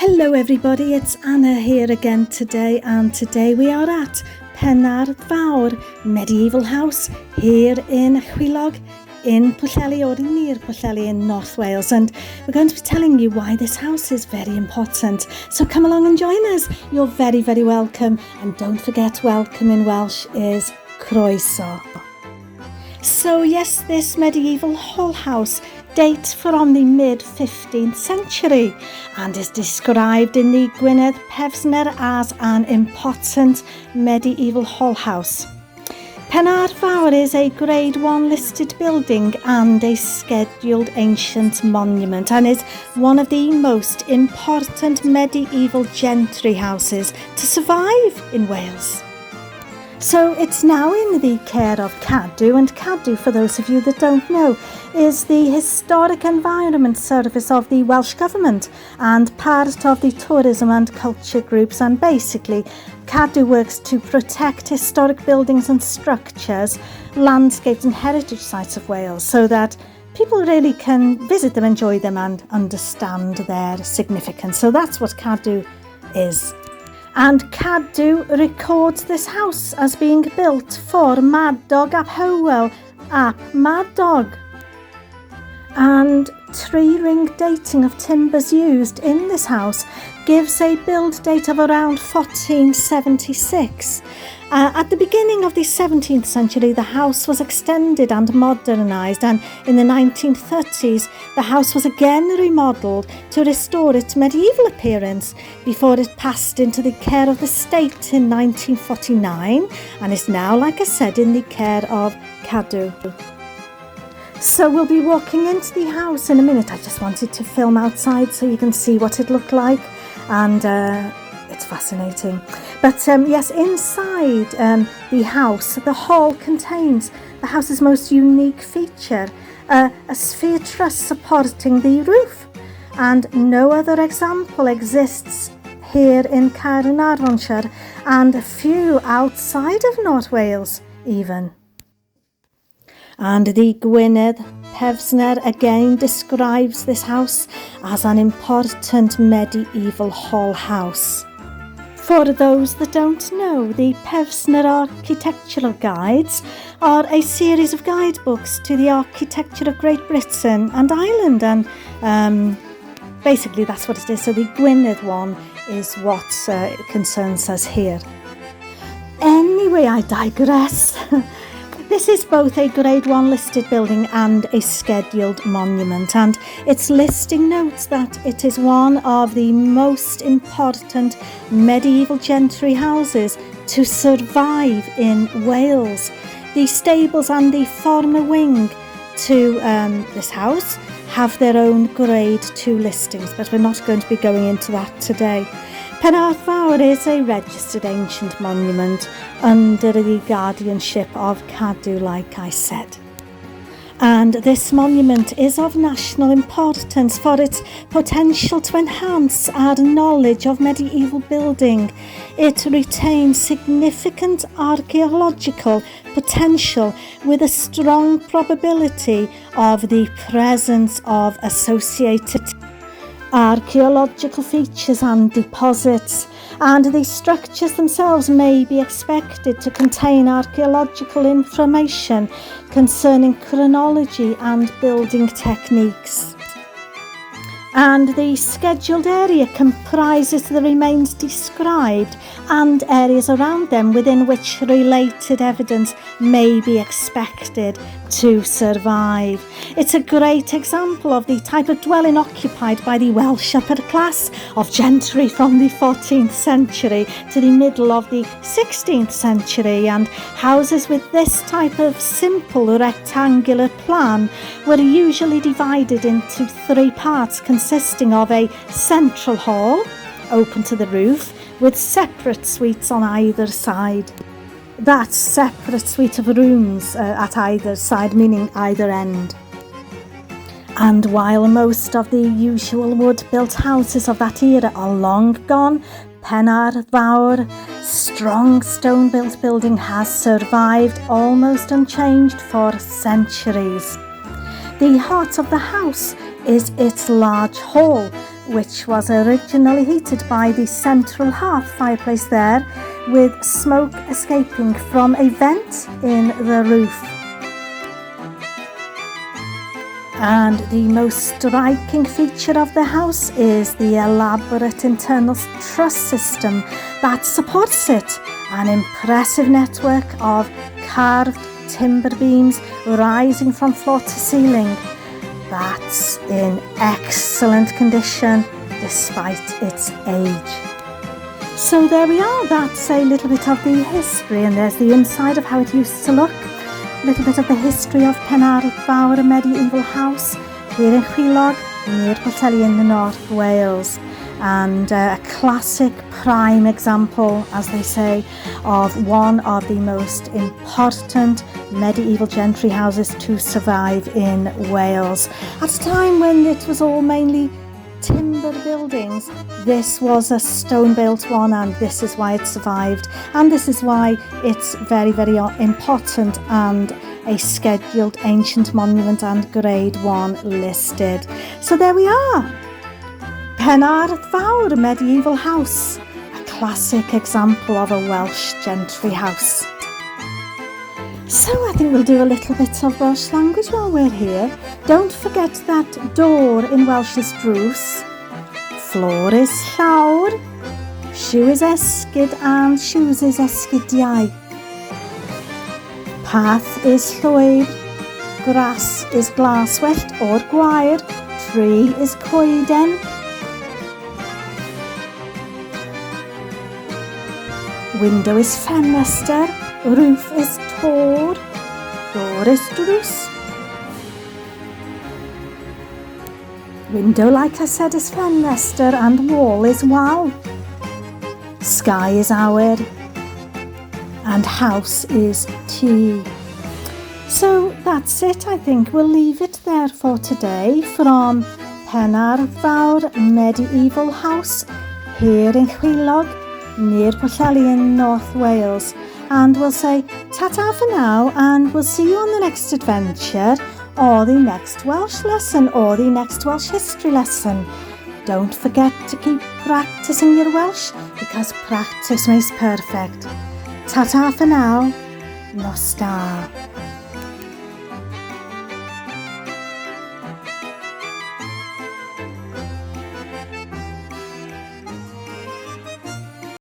Hello everybody, it's Anna here again today, and today we are at PENARTH FAWR Medieval House here in CHWILOG in PWLLHELI or near PWLLHELI in North Wales, and we're going to be telling you why this house is very important. So come along and join us. You're very, very welcome, and don't forget welcome in Welsh is croeso. So yes, this medieval hull house dates from the mid-15th century and is described in the GWYNEDD PEVSNER as an important medieval hull house. PENARTH FAWR is a Grade 1 listed building and a scheduled ancient monument, and is one of the most important medieval gentry houses to survive in Wales. So it's now in the care of CADW, and CADW, for those of you that don't know, is the Historic Environment Service of the Welsh Government and part of the tourism and culture groups, and basically CADW works to protect historic buildings and structures, landscapes and heritage sites of Wales so that people really can visit them, enjoy them and understand their significance. So that's what CADW is. And CADW records this house as being built for Mad Dog ap Hywel ap Mad Dog. And tree-ring dating of timbers used in this house gives a build date of around 1476. At the beginning of the 17th century, the house was extended and modernised, and in the 1930s, the house was again remodelled to restore its medieval appearance before it passed into the care of the state in 1949 and is now, like I said, in the care of CADW. So we'll be walking into the house in a minute. I just wanted to film outside so you can see what it looked like, and it's fascinating. But yes, inside the house, the hall contains the house's most unique feature, a sphere truss supporting the roof, and no other example exists here in Carnarvonshire, and few outside of North Wales even. And the GWYNEDD PEVSNER again describes this house as an important medieval hall house. For those that don't know, the PEVSNER Architectural Guides are a series of guidebooks to the architecture of Great Britain and Ireland, and basically that's what it is. So the GWYNEDD one is what concerns us here. Anyway, I digress. This is both a Grade 1 listed building and a scheduled monument, and its listing notes that it is one of the most important medieval gentry houses to survive in Wales. The stables and the former wing to this house have their own Grade 2 listings, but we're not going to be going into that today. PENARTH FAWR is a registered ancient monument under the guardianship of CADW, like I said. And this monument is of national importance for its potential to enhance our knowledge of medieval building. It retains significant archaeological potential with a strong probability of the presence of associated archaeological features and deposits, and the structures themselves may be expected to contain archaeological information concerning chronology and building techniques. And the scheduled area comprises the remains described and areas around them within which related evidence may be expected to survive. It's a great example of the type of dwelling occupied by the Welsh upper class of gentry from the 14th century to the middle of the 16th century, and houses with this type of simple rectangular plan were usually divided into three parts consisting of a central hall open to the roof with separate suites on either side. That separate suite of rooms at either side, meaning either end. And while most of the usual wood-built houses of that era are long gone, PENARTH FAWR, strong stone-built building, has survived almost unchanged for centuries. The heart of the house is its large hall, which was originally heated by the central hearth fireplace there, with smoke escaping from a vent in the roof. And the most striking feature of the house is the elaborate internal truss system that supports it, an impressive network of carved timber beams rising from floor to ceiling. That's in excellent condition despite its age. So there we are, that's a little bit of the history, and there's the inside of how it used to look. A little bit of the history of PENARTH FAWR Medieval House here in GWYLOG, near Pwllheli in North Wales. And a classic prime example, as they say, of one of the most important medieval gentry houses to survive in Wales. At a time when it was all mainly timber buildings, this was a stone built one, and this is why it survived, and this is why it's very, very important and a scheduled ancient monument and grade 1 listed. So there we are, PENARTH FAWR Medieval House, a classic example of a Welsh gentry house. So I think we'll do a little bit of Welsh language while we're here. Don't forget that door in Welsh is drws, floor is llawr, shoe is esgid and shoes is esgidiau. Path is llwyd, grass is glaswellt or gwair, tree is coeden. Window is ffenestr, roof is tor, door is drws. Window, like I said, is ffenestr and wall is wal. Sky is awyr and house is tŷ. So that's it. I think we'll leave it there for today from PENARTH FAWR Medieval House here in GWYLOG, near Pwllheli in North Wales. And we'll say ta-ta for now, and we'll see you on the next adventure, or the next Welsh lesson, or the next Welsh history lesson. Don't forget to keep practicing your Welsh, because practice makes perfect. Ta-ta for now. Nos da.